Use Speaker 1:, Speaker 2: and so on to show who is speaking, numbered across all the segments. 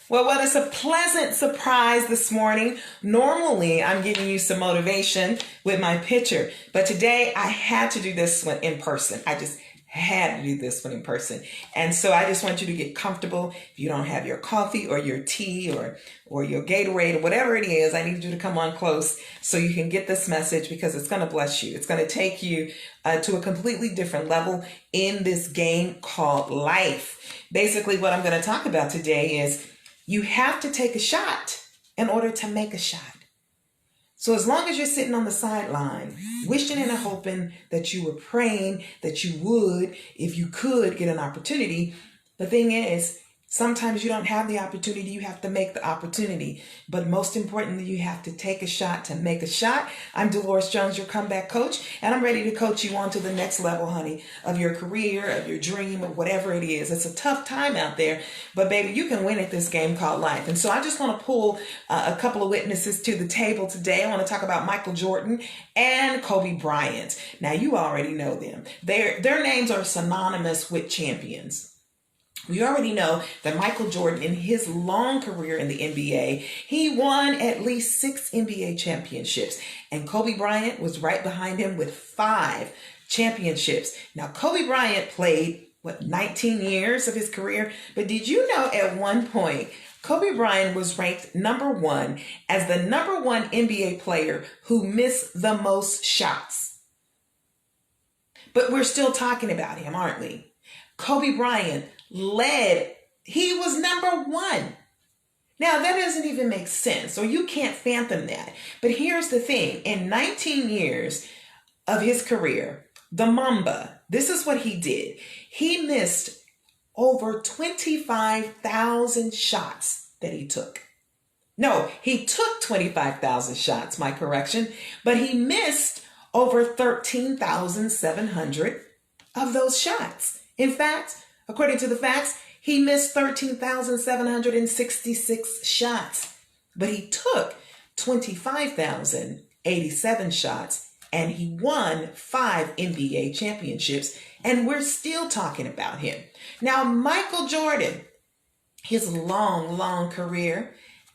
Speaker 1: Well, what is a pleasant surprise this morning. Normally, I'm giving you some motivation with my picture, but today I had to do this one in person. I just had to do this one in person. And so I just want you to get comfortable. If you don't have your coffee or your tea or your Gatorade or whatever it is, I need you to come on close so you can get this message because it's going to bless you. It's going to take you to a completely different level in this game called life. Basically, what I'm going to talk about today is you have to take a shot in order to make a shot. So as long as you're sitting on the sideline, wishing and hoping that you were praying that you would, if you could, get an opportunity, the thing is, sometimes you don't have the opportunity, you have to make the opportunity. But most importantly, you have to take a shot to make a shot. I'm Dolores Jones, your comeback coach, and I'm ready to coach you on to the next level, honey, of your career, of your dream, or whatever it is. It's a tough time out there, but baby, you can win at this game called life. And so I just want to pull a couple of witnesses to the table today. I want to talk about Michael Jordan and Kobe Bryant. Now, you already know them. Their names are synonymous with champions. We already know that Michael Jordan, in his long career in the NBA, he won at least 6 NBA championships. And Kobe Bryant was right behind him with 5 championships. Now, Kobe Bryant played, 19 years of his career? But did you know at one point, Kobe Bryant was ranked number 1 as the number 1 NBA player who missed the most shots? But we're still talking about him, aren't we? Kobe Bryant he was number 1. Now, that doesn't even make sense, or you can't fathom that. But here's the thing. In 19 years of his career, the Mamba, this is what he did. He missed over 25,000 shots that he took. No, he took 25,000 shots, my correction, but he missed over 13,700 of those shots. In fact, according to the facts, he missed 13,766 shots, but he took 25,087 shots, and he won 5 NBA championships, and we're still talking about him. Now, Michael Jordan, his long career,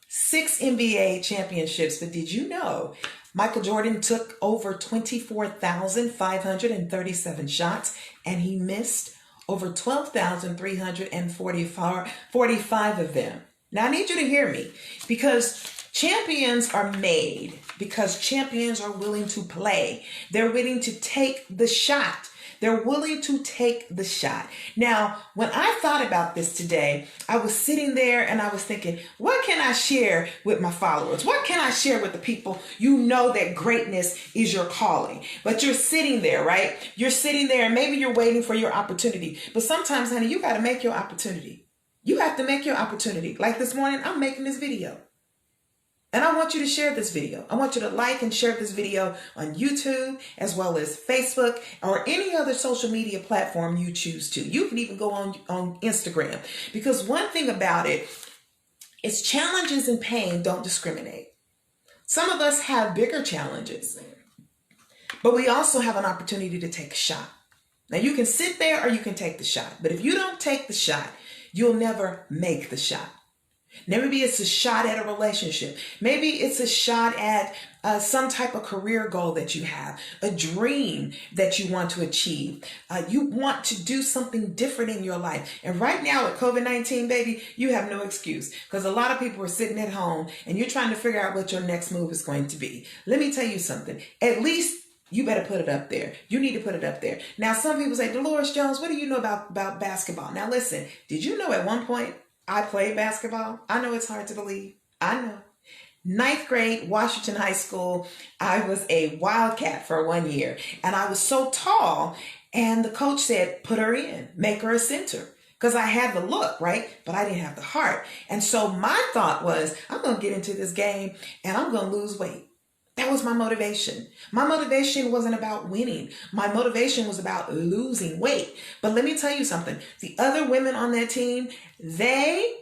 Speaker 1: 6 NBA championships, but did you know Michael Jordan took over 24,537 shots, and he missed over 12,345 of them. Now, I need you to hear me, because champions are made because champions are willing to play. They're willing to take the shot. They're willing to take the shot. Now, when I thought about this today, I was sitting there and I was thinking, what can I share with my followers? What can I share with the people? You know that greatness is your calling, but you're sitting there, right? You're sitting there and maybe you're waiting for your opportunity. But sometimes, honey, you got to make your opportunity. You have to make your opportunity. Like this morning, I'm making this video. And I want you to share this video. I want you to like and share this video on YouTube as well as Facebook or any other social media platform you choose to. You can even go on Instagram, because one thing about it is challenges and pain don't discriminate. Some of us have bigger challenges, but we also have an opportunity to take a shot. Now, you can sit there or you can take the shot, but if you don't take the shot, you'll never make the shot. Maybe it's a shot at a relationship. Maybe it's a shot at some type of career goal that you have, a dream that you want to achieve. You want to do something different in your life. And right now with COVID-19, baby, you have no excuse, because a lot of people are sitting at home and you're trying to figure out what your next move is going to be. Let me tell you something. At least you better put it up there. You need to put it up there. Now, some people say, Dolores Jones, what do you know about basketball? Now, listen, did you know at one point I played basketball? I know it's hard to believe. I know. 9th grade, Washington High School, I was a Wildcat for 1 year. And I was so tall, and the coach said, put her in, make her a center. Because I had the look, right? But I didn't have the heart. And so my thought was, I'm going to get into this game, and I'm going to lose weight. That was my motivation. My motivation wasn't about winning. My motivation was about losing weight. But let me tell you something. The other women on that team, they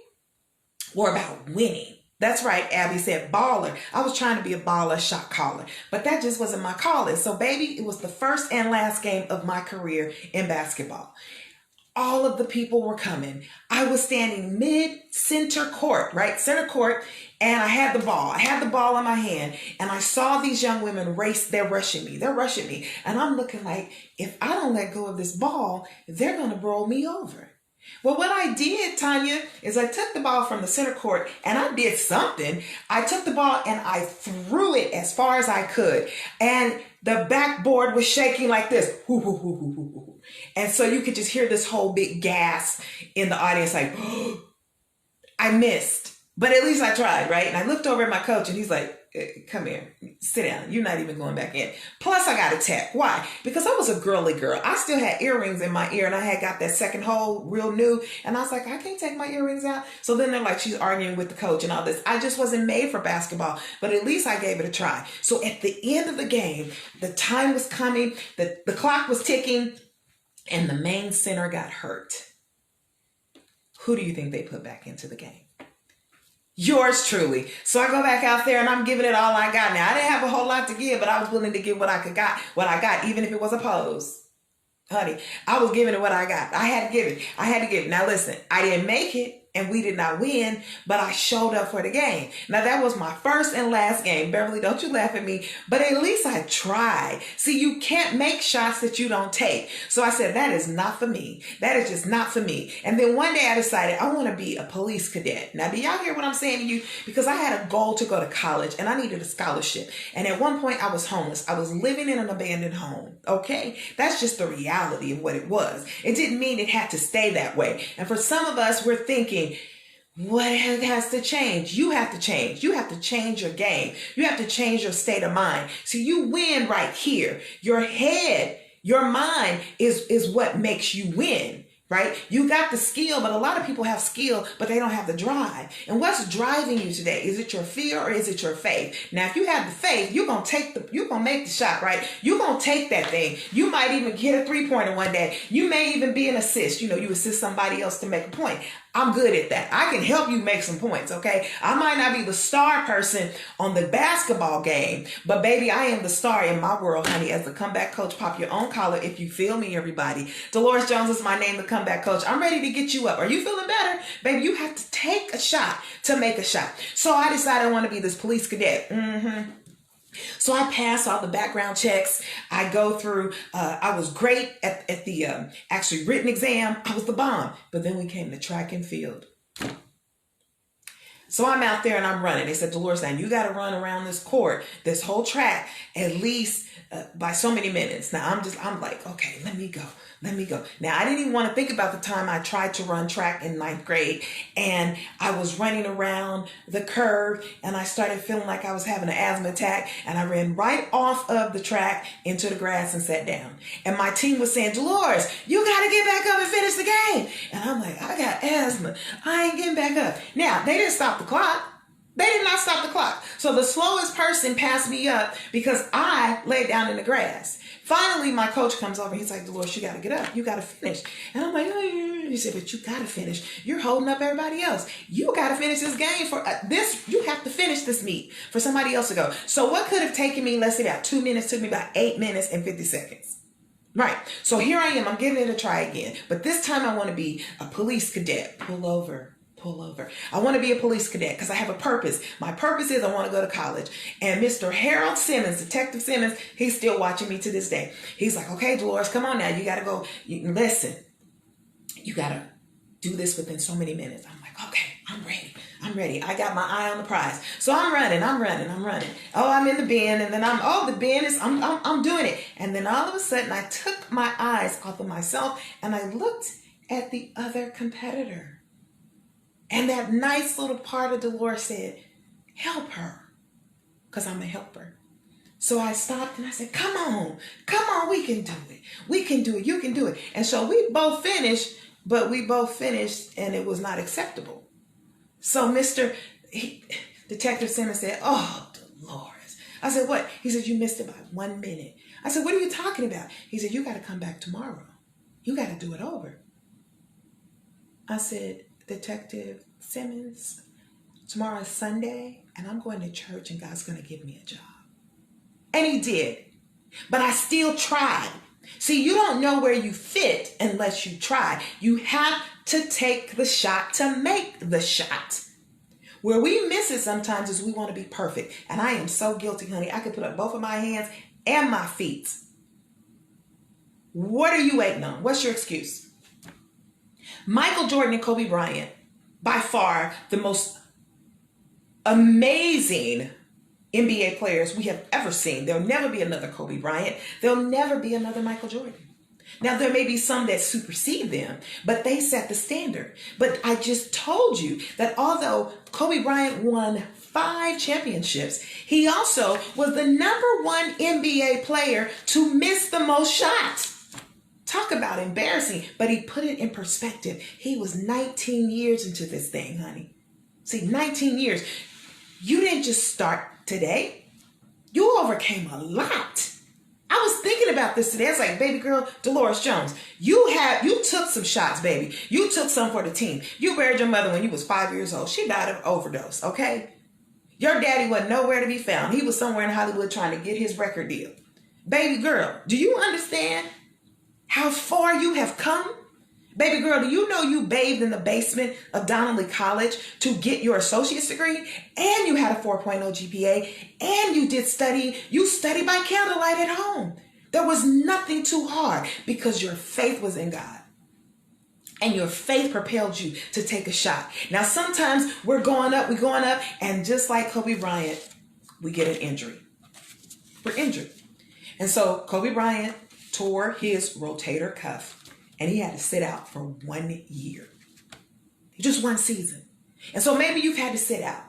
Speaker 1: were about winning. That's right, Abby said baller. I was trying to be a baller, shot caller, but that just wasn't my calling. So baby, it was the first and last game of my career in basketball. all of the people were coming. I was standing mid-center court, right? Center court, and I had the ball. I had the ball in my hand, and I saw these young women race. They're rushing me. They're rushing me. And I'm looking like, if I don't let go of this ball, they're going to roll me over. Well, what I did, Tanya, is I took the ball from the center court and I did something. I took the ball and I threw it as far as I could. And the backboard was shaking like this. And so you could just hear this whole big gasp in the audience like, oh, I missed. But at least I tried, right? And I looked over at my coach and he's like, come here, sit down. You're not even going back in. Plus I got a tech. Why? Because I was a girly girl. I still had earrings in my ear and I had got that second hole real new. And I was like, I can't take my earrings out. So then they're like, she's arguing with the coach and all this. I just wasn't made for basketball, but at least I gave it a try. So at the end of the game, the time was coming, the clock was ticking, and the main center got hurt. Who do you think they put back into the game? Yours truly. So I go back out there and I'm giving it all I got. Now I didn't have a whole lot to give, but I was willing to give what I got, even if it was a pose. Honey, I was giving it what I got. I had to give it. Now listen, I didn't make it and we did not win, but I showed up for the game. Now that was my first and last game. Beverly, don't you laugh at me, but at least I tried. See, you can't make shots that you don't take. So I said, that is not for me. That is just not for me. And then one day I decided I want to be a police cadet. Now, do y'all hear what I'm saying to you? Because I had a goal to go to college and I needed a scholarship. And at one point I was homeless. I was living in an abandoned home. Okay. That's just the reality of what it was. It didn't mean it had to stay that way. And for some of us, we're thinking, what has to change? You have to change. You have to change your game. You have to change your state of mind. So you win right here. Your head, your mind is what makes you win. Right? You got the skill, but a lot of people have skill, but they don't have the drive. And what's driving you today? Is it your fear or is it your faith? Now, if you have the faith, you're going to make the shot, right? You're going to take that thing. You might even hit a 3-pointer one day. You may even be an assist. You assist somebody else to make a point. I'm good at that. I can help you make some points, okay? I might not be the star person on the basketball game, but baby, I am the star in my world, honey, as the comeback coach. Pop your own collar if you feel me, everybody. Dolores Jones is my name, the comeback coach. I'm ready to get you up. Are you feeling better? Baby, you have to take a shot to make a shot. So I decided I want to be this police cadet. So I passed all the background checks. I go through, I was great at the actually written exam. I was the bomb. But then we came to track and field. So I'm out there and I'm running. They said, Dolores, now you got to run around this court, this whole track, at least by so many minutes. Now I'm like, okay, let me go. Now I didn't even want to think about the time I tried to run track in 9th grade and I was running around the curve and I started feeling like I was having an asthma attack and I ran right off of the track into the grass and sat down. And my team was saying, Dolores, you got to get back up and finish the game. And I'm like, I got asthma. I ain't getting back up. Now, they didn't stop the clock. They did not stop the clock. So the slowest person passed me up because I laid down in the grass. Finally, my coach comes over. He's like, Dolores, you got to get up. You got to finish. And I'm like, oh. He said, but you got to finish. You're holding up everybody else. You got to finish this game for this. You have to finish this meet for somebody else to go. So what could have taken me, let's say about 2 minutes, took me about 8 minutes and 50 seconds. Right. So here I am. I'm giving it a try again. But this time I want to be a police cadet. Pull over. I want to be a police cadet because I have a purpose. My purpose is I want to go to college. And Mr. Harold Simmons, Detective Simmons, he's still watching me to this day. He's like, okay, Dolores, come on now. You got to go. Listen, you got to do this within so many minutes. I'm like, okay, I'm ready. I got my eye on the prize. So I'm running. Oh, I'm in the bin. And then I'm doing it. And then all of a sudden I took my eyes off of myself and I looked at the other competitor. And that nice little part of Dolores said, help her, because I'm a helper. So I stopped and I said, come on, we can do it. You can do it. And so we both finished, and it was not acceptable. So Detective Simmons said, oh, Dolores. I said, what? He said, you missed it by 1 minute. I said, what are you talking about? He said, you got to come back tomorrow. You got to do it over. I said, Detective Simmons, tomorrow is Sunday, and I'm going to church, and God's going to give me a job. And he did. But I still tried. See, you don't know where you fit unless you try. You have to take the shot to make the shot. Where we miss it sometimes is we want to be perfect. And I am so guilty, honey. I could put up both of my hands and my feet. What are you waiting on? What's your excuse? Michael Jordan and Kobe Bryant, by far the most amazing NBA players we have ever seen. There'll never be another Kobe Bryant. There'll never be another Michael Jordan. Now, there may be some that supersede them, but they set the standard. But I just told you that although Kobe Bryant won 5 championships, he also was the #1 NBA player to miss the most shots. Talk about embarrassing, but he put it in perspective. He was 19 years into this thing, honey. See, 19 years. You didn't just start today. You overcame a lot. I was thinking about this today. It's like, baby girl, Dolores Jones, you took some shots, baby. You took some for the team. You buried your mother when you was 5 years old. She died of overdose, okay? Your daddy wasn't nowhere to be found. He was somewhere in Hollywood trying to get his record deal. Baby girl, do you understand how far you have come? Baby girl, do you know you bathed in the basement of Donnelly College to get your associate's degree? And you had a 4.0 GPA, and you studied by candlelight at home. There was nothing too hard because your faith was in God. And your faith propelled you to take a shot. Now, sometimes we're going up, and just like Kobe Bryant, we get an injury. We're injured. And so Kobe Bryant tore his rotator cuff. And he had to sit out for 1 year. Just 1 season. And so maybe you've had to sit out.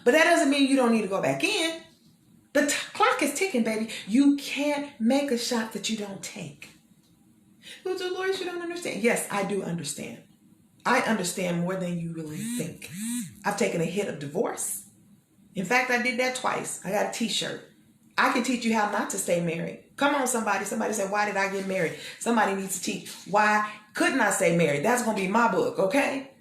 Speaker 1: But that doesn't mean you don't need to go back in. The clock is ticking, baby. You can't make a shot that you don't take. Well, Dolores, you don't understand. Yes, I do understand. I understand more than you really think. I've taken a hit of divorce. In fact, I did that twice. I got a t-shirt. I can teach you how not to stay married. Come on, somebody. Somebody said, why did I get married? Somebody needs to teach. Why couldn't I stay married? That's going to be my book, okay?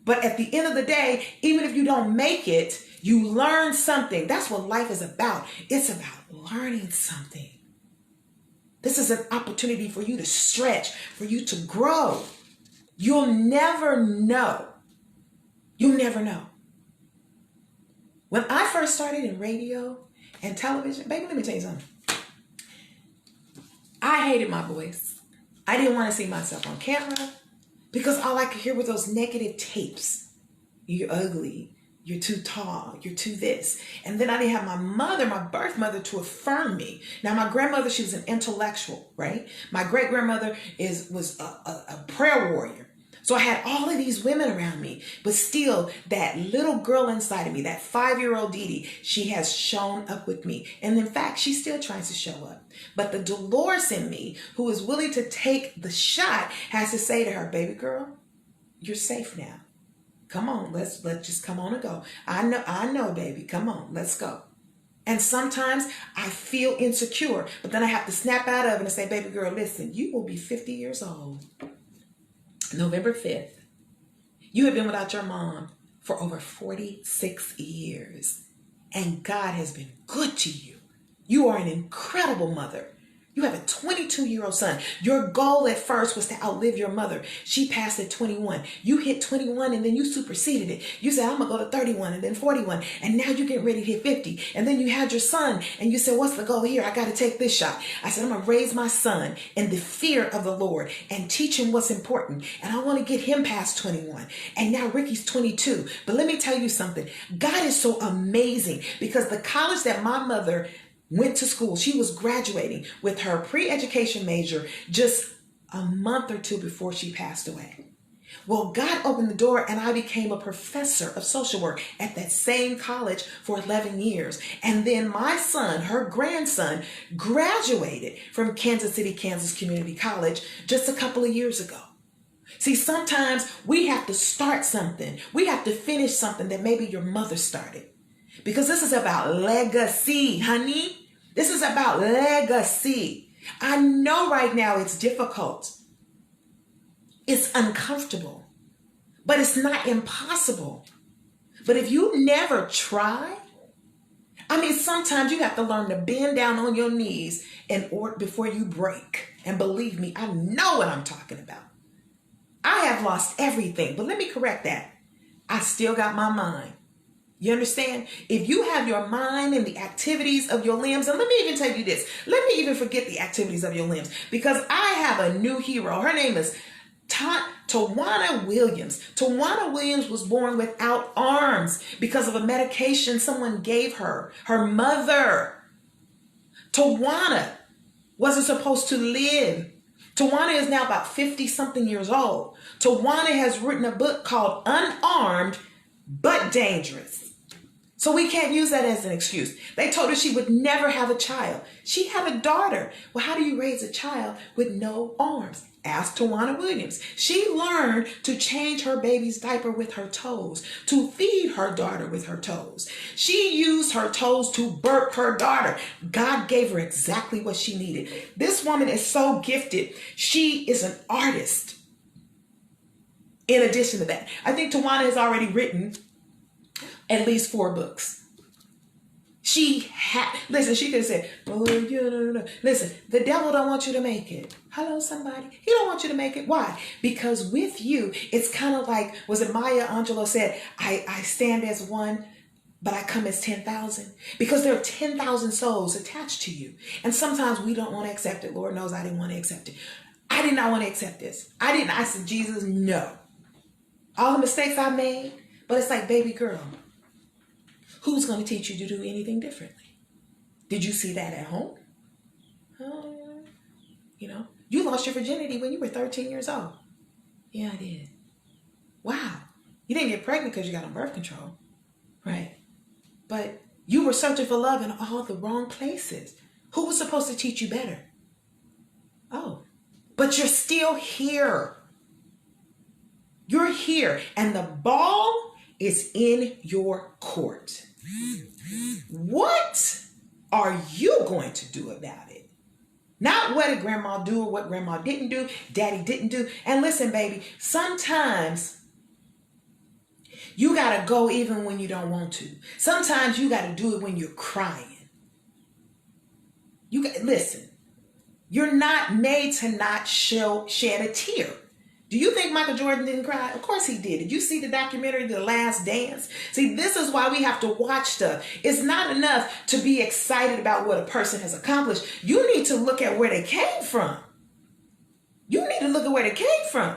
Speaker 1: But at the end of the day, even if you don't make it, you learn something. That's what life is about. It's about learning something. This is an opportunity for you to stretch, for you to grow. You'll never know. You'll never know. When I first started in radio and television, baby, let me tell you something. I hated my voice. I didn't want to see myself on camera because all I could hear were those negative tapes. You're ugly. You're too tall. You're too this. And then I didn't have my mother, my birth mother, to affirm me. Now, my grandmother, she was an intellectual, right? My great-grandmother was a prayer warrior. So I had all of these women around me, but still that little girl inside of me, that 5-year-old Dee Dee, she has shown up with me. And in fact, she still tries to show up. But the Dolores in me, who is willing to take the shot, has to say to her, baby girl, you're safe now. Come on, let's just come on and go. I know, baby. Come on, let's go. And sometimes I feel insecure, but then I have to snap out of it and say, baby girl, listen, you will be 50 years old. November 5th, you have been without your mom for over 46 years. And God has been good to you. You are an incredible mother. You have a 22-year-old son. Your goal at first was to outlive your mother. She passed at 21. You hit 21 and then you superseded it. You said, I'm going to go to 31 and then 41. And now you're getting ready to hit 50. And then you had your son and you said, what's the goal here? I got to take this shot. I said, I'm going to raise my son in the fear of the Lord and teach him what's important. And I want to get him past 21. And now Ricky's 22. But let me tell you something. God is so amazing because the college that my mother went to school, she was graduating with her pre-education major just a month or 2 before she passed away. Well, God opened the door and I became a professor of social work at that same college for 11 years. And then my son, her grandson, graduated from Kansas City, Kansas Community College just a couple of years ago. See, sometimes we have to start something. We have to finish something that maybe your mother started. Because this is about legacy, honey. This is about legacy. I know right now it's difficult. It's uncomfortable. But it's not impossible. But if you never try, I mean, sometimes you have to learn to bend down on your knees in order before you break. And believe me, I know what I'm talking about. I have lost everything, but let me correct that. I still got my mind. You understand? If you have your mind and the activities of your limbs, and let me even tell you this, let me even forget the activities of your limbs, because I have a new hero. Her name is Tawana Williams. Tawana Williams was born without arms because of a medication someone gave her. Her mother. Tawana wasn't supposed to live. Tawana is now about 50 something years old. Tawana has written a book called Unarmed but Dangerous. So we can't use that as an excuse. They told her she would never have a child. She had a daughter. Well, how do you raise a child with no arms? Ask Tawana Williams. She learned to change her baby's diaper with her toes, to feed her daughter with her toes. She used her toes to burp her daughter. God gave her exactly what she needed. This woman is so gifted. She is an artist. In addition to that, I think Tawana has already written at least 4 books. She could have said, oh, no. Listen, the devil don't want you to make it. Hello, somebody. He don't want you to make it. Why? Because with you, it's kind of like, was it Maya Angelou said, I stand as one, but I come as 10,000. Because there are 10,000 souls attached to you. And sometimes we don't want to accept it. Lord knows I didn't want to accept it. I did not want to accept this. I said, Jesus, no. All the mistakes I made, but it's like, baby girl, who's going to teach you to do anything differently? Did you see that at home? You lost your virginity when you were 13 years old. Yeah, I did. Wow. You didn't get pregnant because you got on birth control, right? But you were searching for love in all the wrong places. Who was supposed to teach you better? Oh, but you're still here. You're here, and the ball is in your court. What are you going to do about it? Not what did grandma do or what grandma didn't do, daddy didn't do. And listen, baby, sometimes you got to go even when you don't want to. Sometimes you got to do it when you're crying. Listen, you're not made to not shed a tear. Do you think Michael Jordan didn't cry? Of course he did. Did you see the documentary, The Last Dance? See, this is why we have to watch stuff. It's not enough to be excited about what a person has accomplished. You need to look at where they came from. You need to look at where they came from.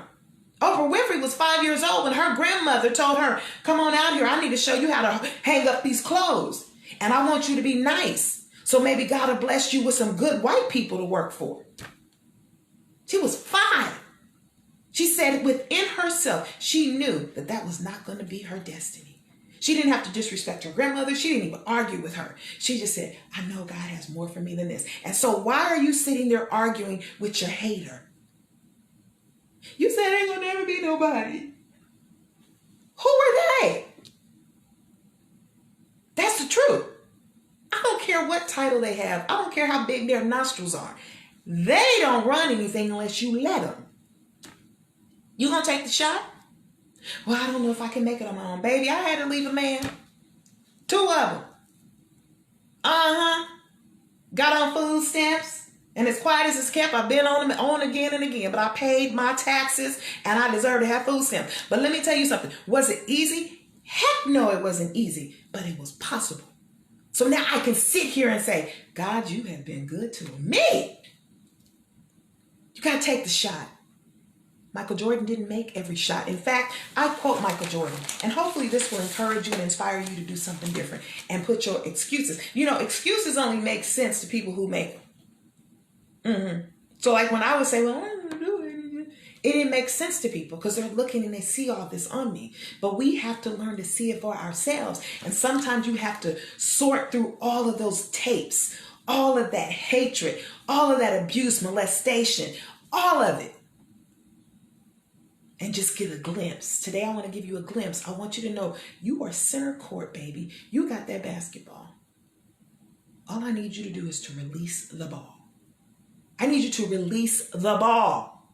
Speaker 1: Oprah Winfrey was 5 years old when her grandmother told her, come on out here. I need to show you how to hang up these clothes. And I want you to be nice. So maybe God will bless you with some good white people to work for. She was 5. She said within herself, she knew that that was not going to be her destiny. She didn't have to disrespect her grandmother. She didn't even argue with her. She just said, I know God has more for me than this. And so why are you sitting there arguing with your hater? You said ain't going to never be nobody. Who are they? That's the truth. I don't care what title they have. I don't care how big their nostrils are. They don't run anything unless you let them. You gonna take the shot? Well, I don't know if I can make it on my own. Baby, I had to leave a man. 2 of them. Got on food stamps. And as quiet as it's kept, I've been on them on again and again. But I paid my taxes and I deserve to have food stamps. But let me tell you something. Was it easy? Heck no, it wasn't easy. But it was possible. So now I can sit here and say, God, you have been good to me. You gotta take the shot. Michael Jordan didn't make every shot. In fact, I quote Michael Jordan, and hopefully this will encourage you and inspire you to do something different and put your excuses. Excuses only make sense to people who make them. So like when I would say, well, I don't do it. It didn't make sense to people because they're looking and they see all this on me. But we have to learn to see it for ourselves. And sometimes you have to sort through all of those tapes, all of that hatred, all of that abuse, molestation, all of it. And just get a glimpse. Today, I want to give you a glimpse. I want you to know you are center court, baby. You got that basketball. All I need you to do is to release the ball. I need you to release the ball.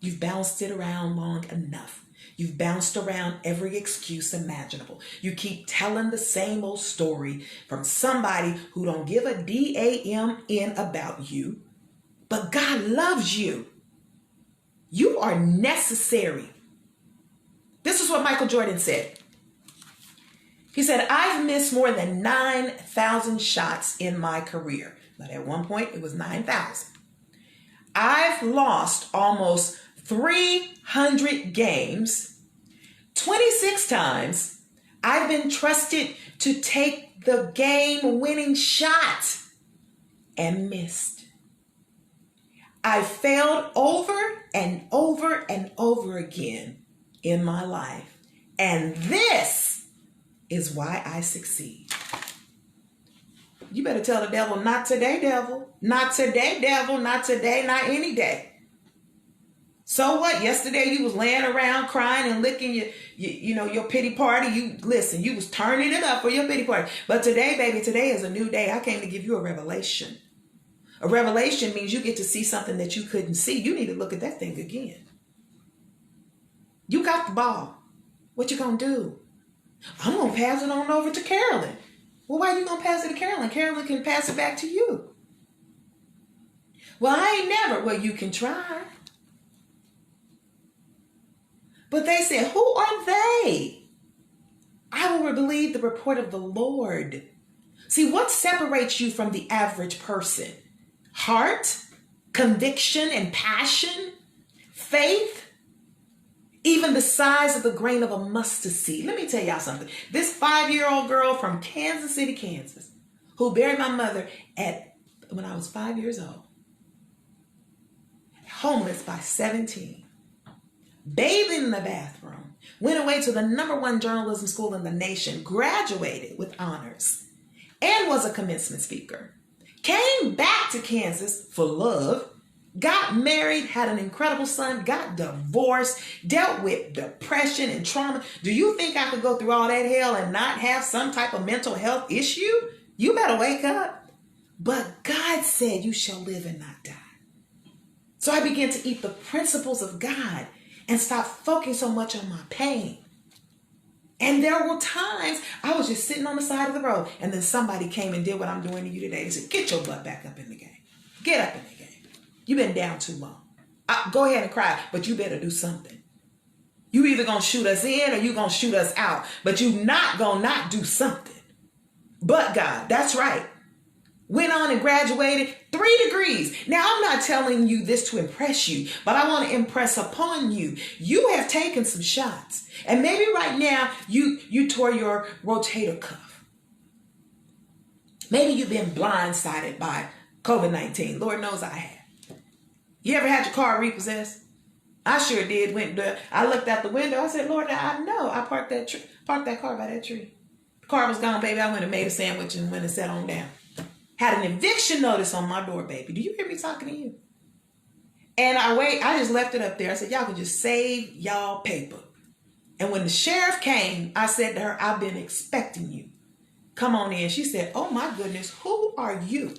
Speaker 1: You've bounced it around long enough. You've bounced around every excuse imaginable. You keep telling the same old story from somebody who don't give a damn about you. But God loves you. You are necessary. This is what Michael Jordan said. He said, I've missed more than 9,000 shots in my career. But at one point, it was 9,000. I've lost almost 300 games. 26 times, I've been trusted to take the game-winning shot and missed. I failed over and over and over again in my life. And this is why I succeed. You better tell the devil, not today, devil. Not today, devil. Not today, not any day. So what? Yesterday you was laying around crying and licking your pity party. You was turning it up for your pity party. But today, baby, today is a new day. I came to give you a revelation. A revelation means you get to see something that you couldn't see. You need to look at that thing again. You got the ball. What you gonna do? I'm gonna pass it on over to Carolyn. Well, why are you gonna pass it to Carolyn? Carolyn can pass it back to you. Well, I ain't never. Well, you can try. But they said, who are they? I will believe the report of the Lord. See, what separates you from the average person? Heart, conviction and passion, faith, even the size of the grain of a mustard seed. Let me tell y'all something. This 5-year-old girl from Kansas City, Kansas, who buried my mother when I was 5 years old, homeless by 17, bathing in the bathroom, went away to the #1 journalism school in the nation, graduated with honors, and was a commencement speaker. Came back to Kansas for love, got married, had an incredible son, got divorced, dealt with depression and trauma. Do you think I could go through all that hell and not have some type of mental health issue? You better wake up. But God said you shall live and not die. So I began to eat the principles of God and stop focusing so much on my pain. And there were times I was just sitting on the side of the road and then somebody came and did what I'm doing to you today. They said, get your butt back up in the game. Get up in the game. You've been down too long. Go ahead and cry, but you better do something. You either going to shoot us in or you going to shoot us out, but you not going to not do something. But God, that's right. Went on and graduated 3 degrees. Now, I'm not telling you this to impress you, but I want to impress upon you. You have taken some shots. And maybe right now you tore your rotator cuff. Maybe you've been blindsided by COVID-19. Lord knows I have. You ever had your car repossessed? I sure did. I looked out the window. I said, Lord, I know. I parked that car by that tree. The car was gone, baby. I went and made a sandwich and went and sat on down. Had an eviction notice on my door, baby. Do you hear me talking to you? And I just left it up there. I said, y'all can just save y'all paper. And when the sheriff came, I said to her, I've been expecting you. Come on in. She said, oh my goodness, who are you?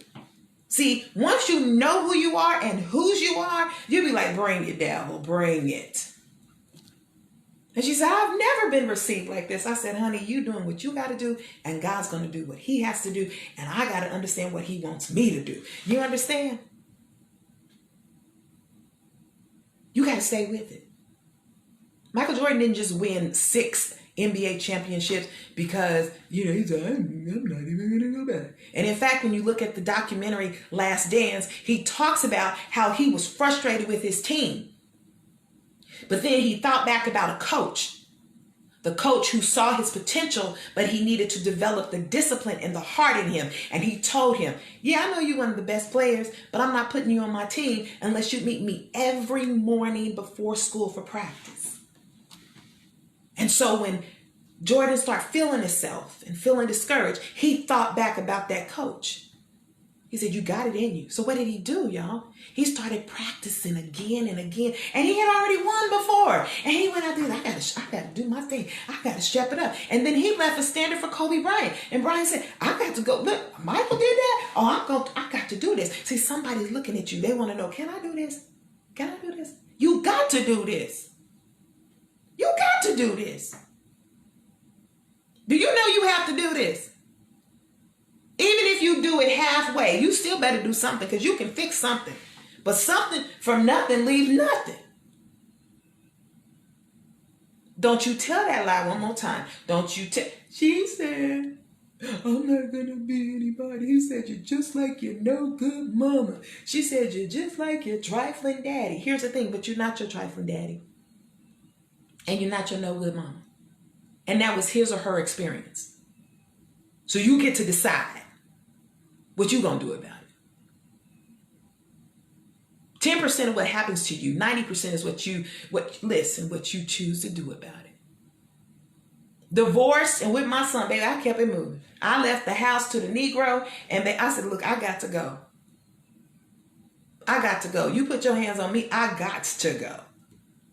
Speaker 1: See, once you know who you are and whose you are, you'll be like, bring it, devil, bring it. And she said, I've never been received like this. I said, honey, you doing what you got to do, and God's going to do what he has to do, and I got to understand what he wants me to do. You understand? You got to stay with it. Michael Jordan didn't just win 6 NBA championships because, he said, I'm not even going to go back. And in fact, when you look at the documentary Last Dance, he talks about how he was frustrated with his team. But then he thought back about a coach, the coach who saw his potential, but he needed to develop the discipline and the heart in him. And he told him, yeah, I know you're one of the best players, but I'm not putting you on my team unless you meet me every morning before school for practice. And so when Jordan started feeling himself and feeling discouraged, he thought back about that coach. He said, you got it in you. So what did he do, y'all? He started practicing again and again. And he had already won before. And he went out there, I got to do my thing. I got to step it up. And then he left a standard for Kobe Bryant. And Bryant said, I got to go. Look, Michael did that. Oh, I got to do this. See, somebody's looking at you. They want to know, can I do this? Can I do this? You got to do this. You got to do this. Do you know you have to do this? Even if you do it halfway, you still better do something, because you can fix something. But something from nothing leaves nothing. Don't you tell that lie one more time. Don't you tell. She said, I'm not going to be anybody. He said, you're just like your no good mama. She said, you're just like your trifling daddy. Here's the thing, but you're not your trifling daddy. And you're not your no good mama. And that was his or her experience. So you get to decide what you're going to do about it. 10% of what happens to you, 90% is what you choose to do about it. Divorced, and with my son, baby, I kept it moving. I left the house to the Negro, and I said, look, I got to go. I got to go. You put your hands on me, I got to go.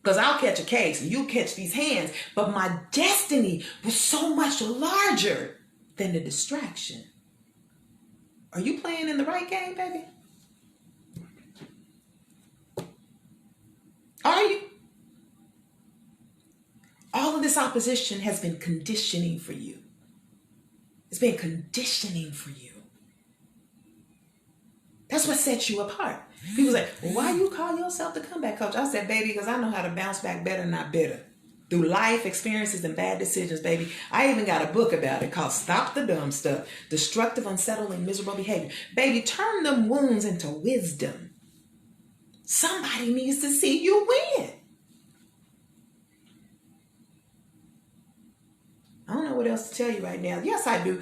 Speaker 1: Because I'll catch a case, and you'll catch these hands. But my destiny was so much larger than the distraction. Are you playing in the right game, baby? Are you? All of this opposition has been conditioning for you. It's been conditioning for you. That's what sets you apart. People say, well, why you call yourself the comeback coach? I said, baby, because I know how to bounce back better, not bitter. Through life experiences and bad decisions, baby. I even got a book about it called Stop the Dumb Stuff. Destructive, unsettling, miserable behavior. Baby, turn them wounds into wisdom. Somebody needs to see you win. I don't know what else to tell you right now. Yes, I do.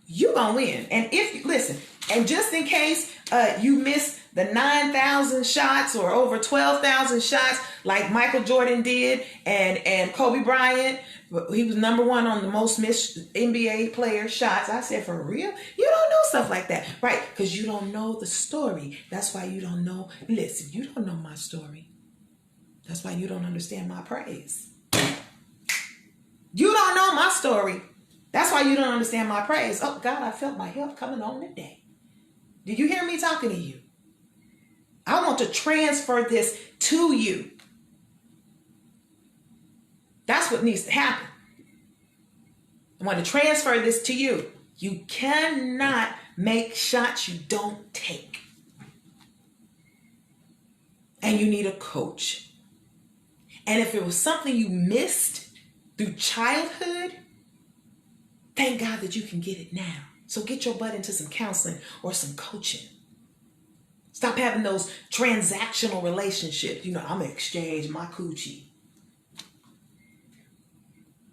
Speaker 1: You gonna win. And if you listen, and just in case you missed the 9,000 shots or over 12,000 shots like Michael Jordan did, and Kobe Bryant, he was number one on the most missed NBA player shots. I said, for real? You don't know stuff like that, right? Because you don't know the story. That's why you don't know. Listen, you don't know my story. That's why you don't understand my praise. You don't know my story. That's why you don't understand my praise. Oh, God, I felt my help coming on today. Did you hear me talking to you? I want to transfer this to you. That's what needs to happen. I want to transfer this to you. You cannot make shots you don't take. And you need a coach. And if it was something you missed through childhood, thank God that you can get it now. So get your butt into some counseling or some coaching. Stop having those transactional relationships. You know, I'm going to exchange my coochie.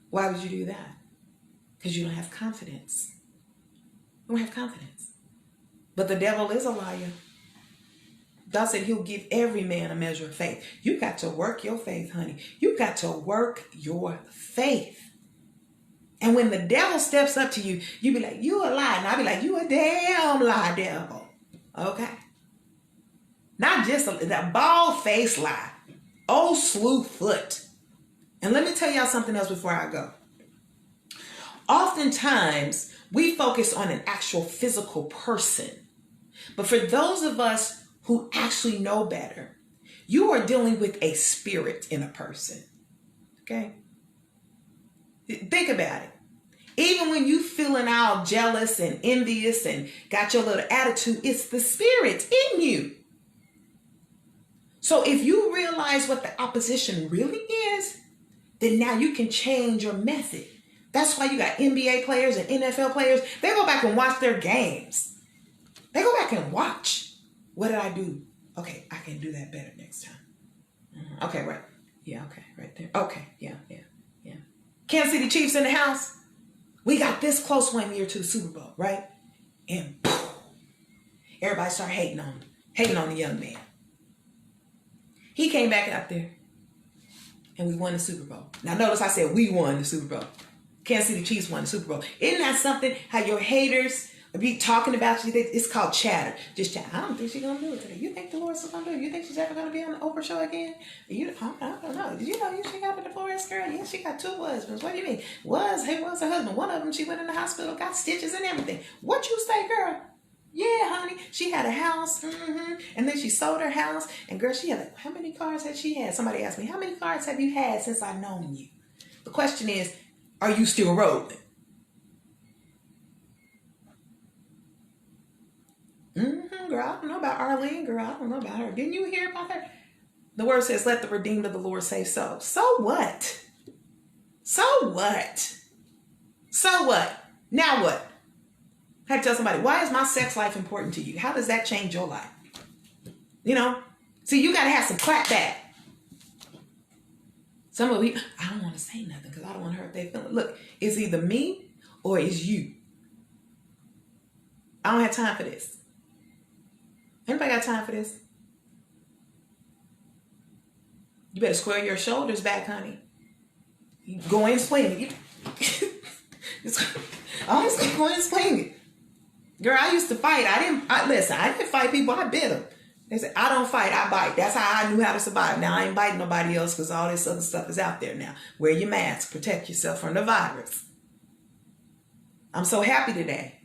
Speaker 1: Why would you do that? Because you don't have confidence. You don't have confidence. But the devil is a liar. God said he'll give every man a measure of faith. You got to work your faith, honey. You got to work your faith. And when the devil steps up to you, you be like, you a lie. And I'll be like, you a damn lie, devil. Okay? Not just that bald-faced lie. Old slew foot. And let me tell y'all something else before I go. Oftentimes, we focus on an actual physical person. But for those of us who actually know better, you are dealing with a spirit in a person. Okay? Think about it. Even when you feeling all jealous and envious and got your little attitude, it's the spirit in you. So if you realize what the opposition really is, then now you can change your method. That's why you got NBA players and NFL players. They go back and watch their games. They go back and watch. What did I do? Okay, I can do that better next time. Okay, right. Yeah, okay, right there. Okay, yeah. Kansas City Chiefs in the house. We got this close one year to the Super Bowl, right? And poof, everybody started hating on the young man. He came back out there and we won the Super Bowl. Now notice I said we won the Super Bowl. Kansas City Chiefs won the Super Bowl. Isn't that something? How your haters be talking about you? It's called chatter. Just chatter. I don't think she's going to do it today. You think Dolores is going to do it? You think she's ever going to be on the Oprah show again? I don't know. Did you know she got a divorce, girl? Yeah, she got 2 husbands. What do you mean? Was her husband. One of them, she went in the hospital, got stitches and everything. What you say, girl? Yeah, honey. She had a house. And then she sold her house. And girl, she had how many cars had she had? Somebody asked me, how many cars have you had since I've known you? The question is, are you still rolling? Girl, I don't know about Arlene. Girl, I don't know about her. Didn't you hear about her? The word says, let the redeemed of the Lord say so. So what? So what? So what? Now what? I had to tell somebody, why is my sex life important to you? How does that change your life? You know? See, you got to have some clap back. Some of you, I don't want to say nothing because I don't want to hurt their feelings. Look, it's either me or it's you. I don't have time for this. Anybody got time for this? You better square your shoulders back, honey. You go in and swing it. Honestly, go in and swing it. Girl, I used to fight. I didn't fight people. I bit them. They said, I don't fight, I bite. That's how I knew how to survive. Now, I ain't biting nobody else because all this other stuff is out there now. Wear your mask. Protect yourself from the virus. I'm so happy today.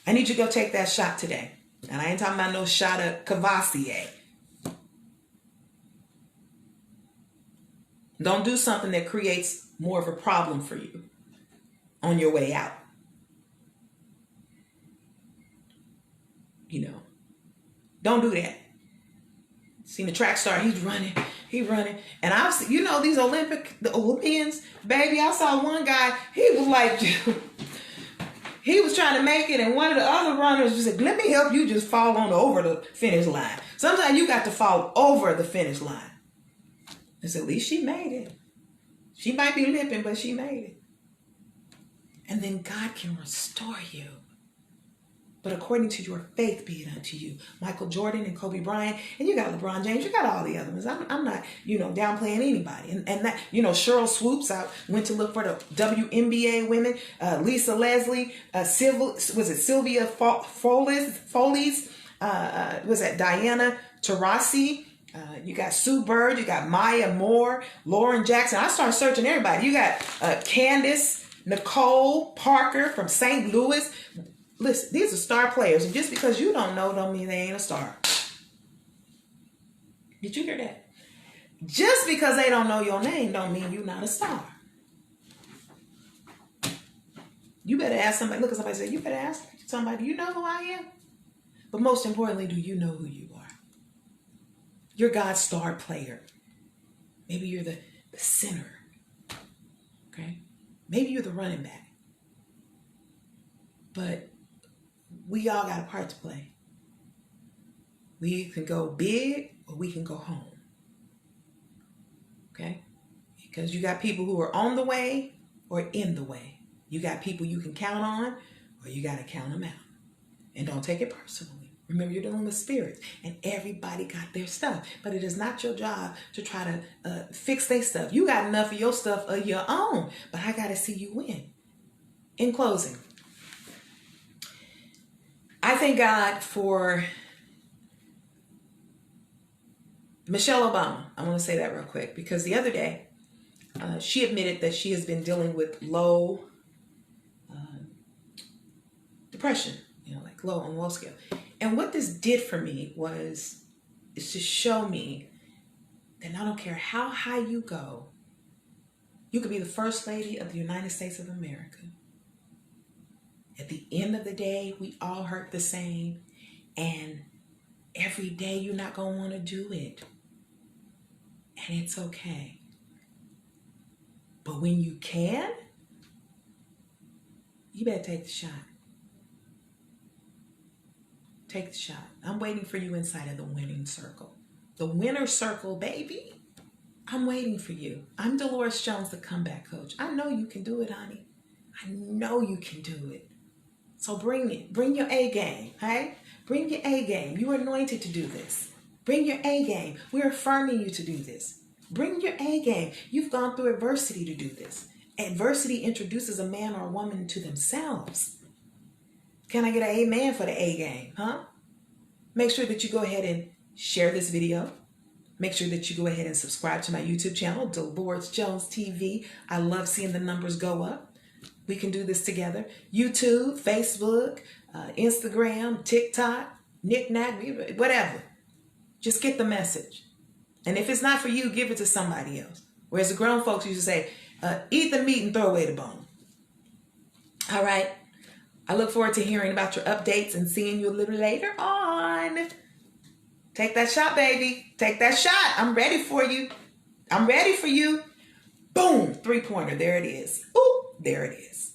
Speaker 1: I need you to go take that shot today. And I ain't talking about no shot of Cavassier. Don't do something that creates more of a problem for you on your way out. You know, don't do that. Seen the track star, he's running. And I've seen, you know, these the Olympians, baby, I saw one guy, he was like, he was trying to make it, and one of the other runners just said, let me help you just fall on over the finish line. Sometimes you got to fall over the finish line. I said, at least she made it. She might be limping, but she made it. And then God can restore you. But according to your faith be it unto you. Michael Jordan and Kobe Bryant, and you got LeBron James, you got all the other ones. I'm not, downplaying anybody. And that, Cheryl Swoops, I went to look for the WNBA women, Lisa Leslie, Sylvia Foley's, was that Diana Taurasi? You got Sue Bird, you got Maya Moore, Lauren Jackson. I started searching everybody. You got Candace Nicole Parker from St. Louis. Listen, these are star players, and just because you don't know don't mean they ain't a star. Did you hear that? Just because they don't know your name don't mean you're not a star. You better ask somebody. Look at somebody and say, you better ask somebody, do you know who I am? But most importantly, do you know who you are? You're God's star player. Maybe you're the center. Okay? Maybe you're the running back. But we all got a part to play. We can go big or we can go home. Okay? Because you got people who are on the way or in the way. You got people you can count on or you got to count them out. And don't take it personally. Remember, you're dealing with spirits, and everybody got their stuff. But it is not your job to try to fix their stuff. You got enough of your stuff of your own, but I got to see you win. In closing, I thank God for Michelle Obama. I want to say that real quick, because the other day, she admitted that she has been dealing with low depression, like low on low scale. And what this did for me is to show me that I don't care how high you go, you could be the First Lady of the United States of America. At the end of the day, we all hurt the same. And every day you're not going to want to do it. And it's okay. But when you can, you better take the shot. Take the shot. I'm waiting for you inside of the winning circle. The winner circle, baby. I'm waiting for you. I'm Dolores Jones, the comeback coach. I know you can do it, honey. I know you can do it. So bring it. Bring your A game, hey? Bring your A game. You are anointed to do this. Bring your A game. We're affirming you to do this. Bring your A game. You've gone through adversity to do this. Adversity introduces a man or a woman to themselves. Can I get an amen for the A game, huh? Make sure that you go ahead and share this video. Make sure that you go ahead and subscribe to my YouTube channel, Dolores Jones TV. I love seeing the numbers go up. We can do this together. YouTube, Facebook, Instagram, TikTok, knick-knack, whatever. Just get the message. And if it's not for you, give it to somebody else. Whereas the grown folks used to say, eat the meat and throw away the bone. All right. I look forward to hearing about your updates and seeing you a little later on. Take that shot, baby. Take that shot. I'm ready for you. I'm ready for you. Boom. 3-pointer. There it is. Ooh, there it is.